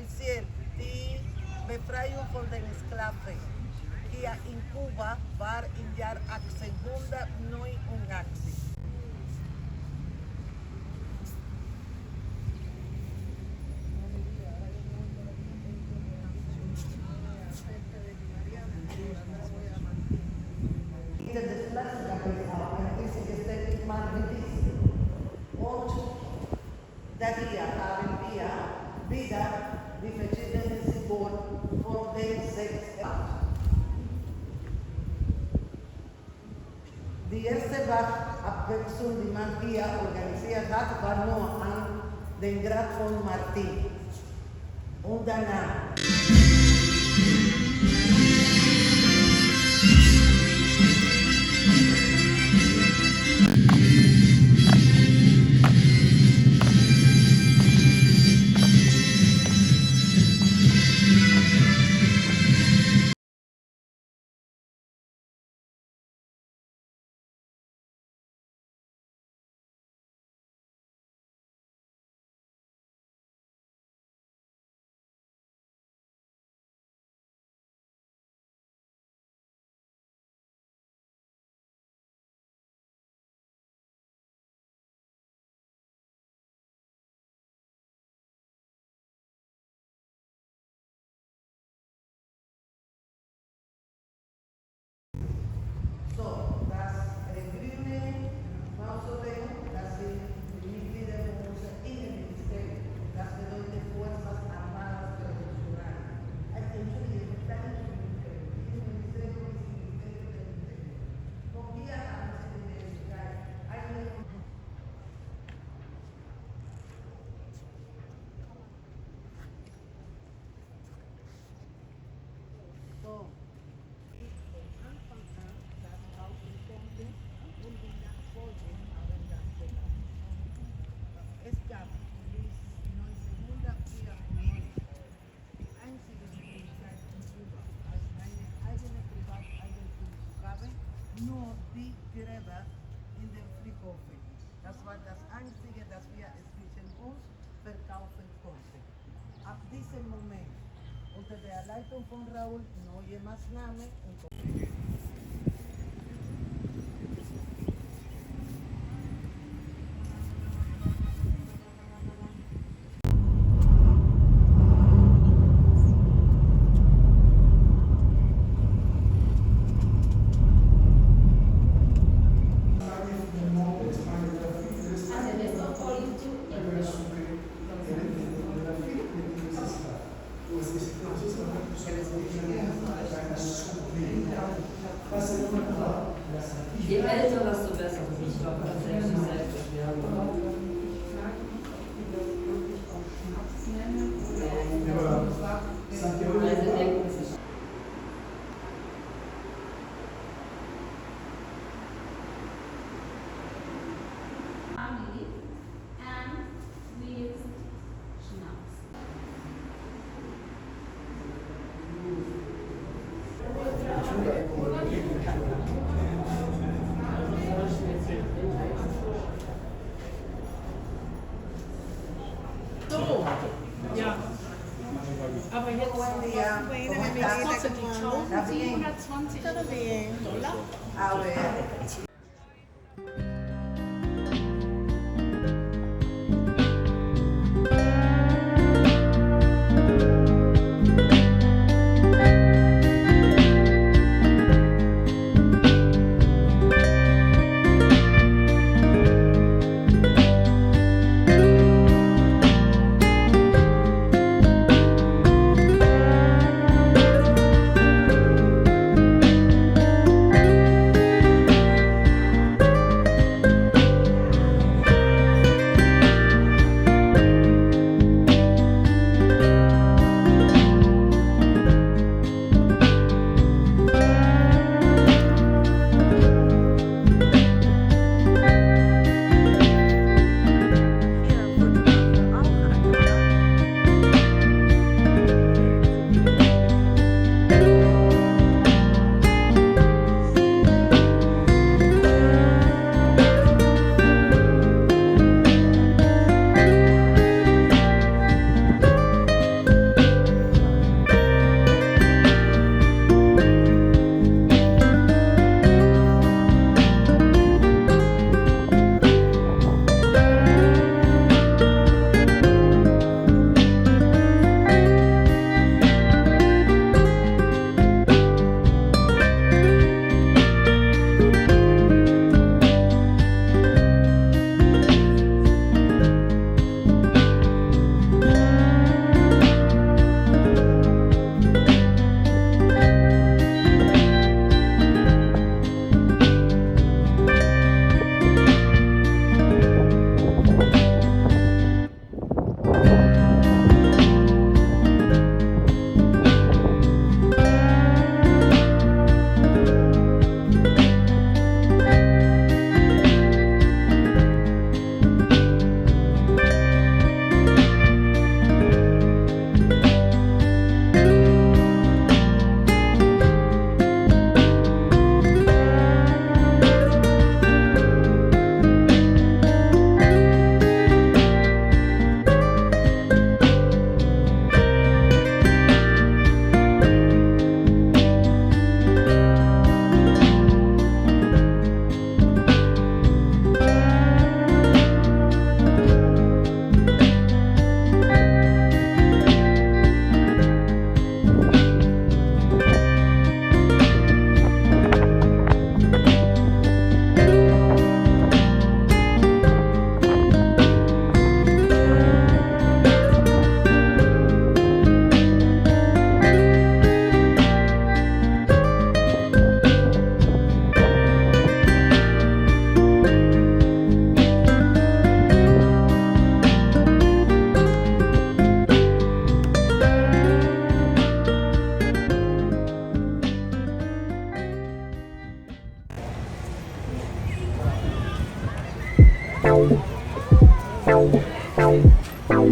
officiell die Befreiung von den Sklaven hier in Kuba war im Jahr 1889. Das Plaza ist geständig magnetismo. Und daher haben wir wieder die verschiedenen Symbole von den 6 Jahren. Die erste Wachabwechslung, die man hier organisiert hat, war nur an den Grab von Martin. Und danach. So, das grüne Mausoleum, das sind die Mitglieder unseres Innenministeriums. Das bedeutet Fuerzas Armadas Revolucionarias. Entschuldigung, das Innenministerium ist das Ministerium del Interior. Von hier haben Sie die Möglichkeit, so. Es gab bis 1994 die einzige Möglichkeit in Kuba, als eine eigene Privateigentum zu haben, nur die Gräber in dem Friedhofen. Das war das Einzige, das wir zwischen uns verkaufen konnten. Ab diesem Moment, unter der Leitung von Raúl, neue Maßnahmen und Je älter, desto besser. Ich glaube, tatsächlich selbstverständlich. Santiago de Cuba. Family and with schnapps. So, ja. Aber jetzt Buen día. ¿Cómo estás? kostet die Está bien. 1720 $. A ver.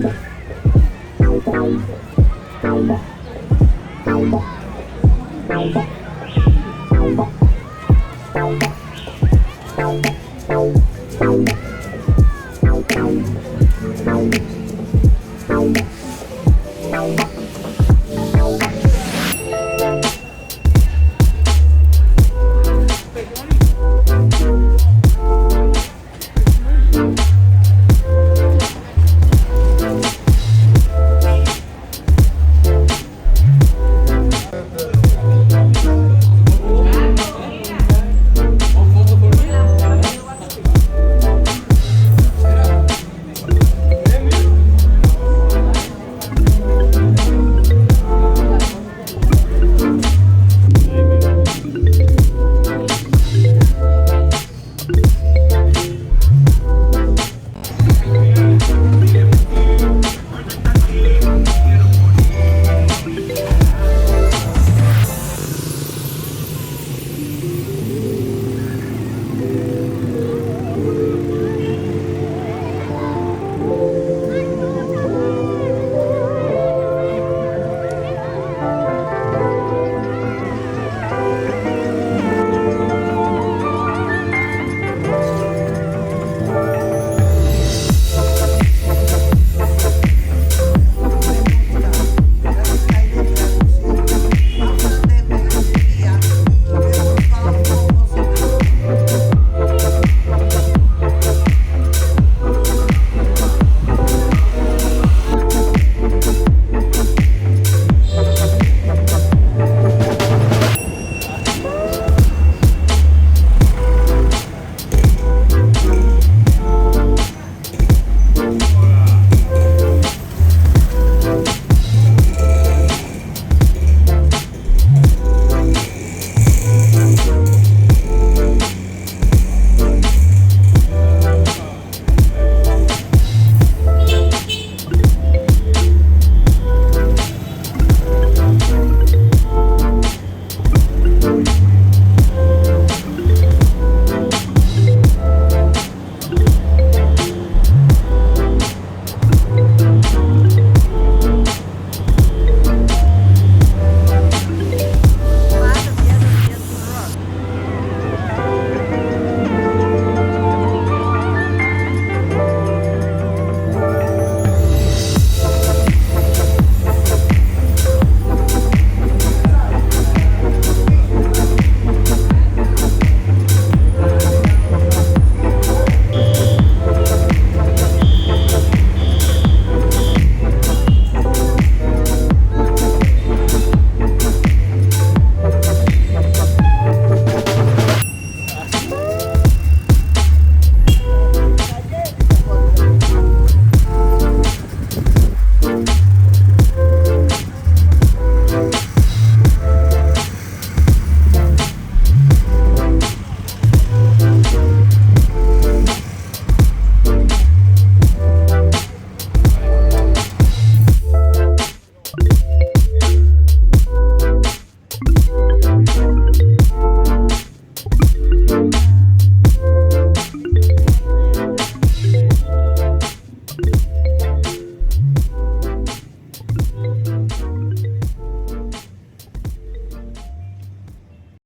Cuba.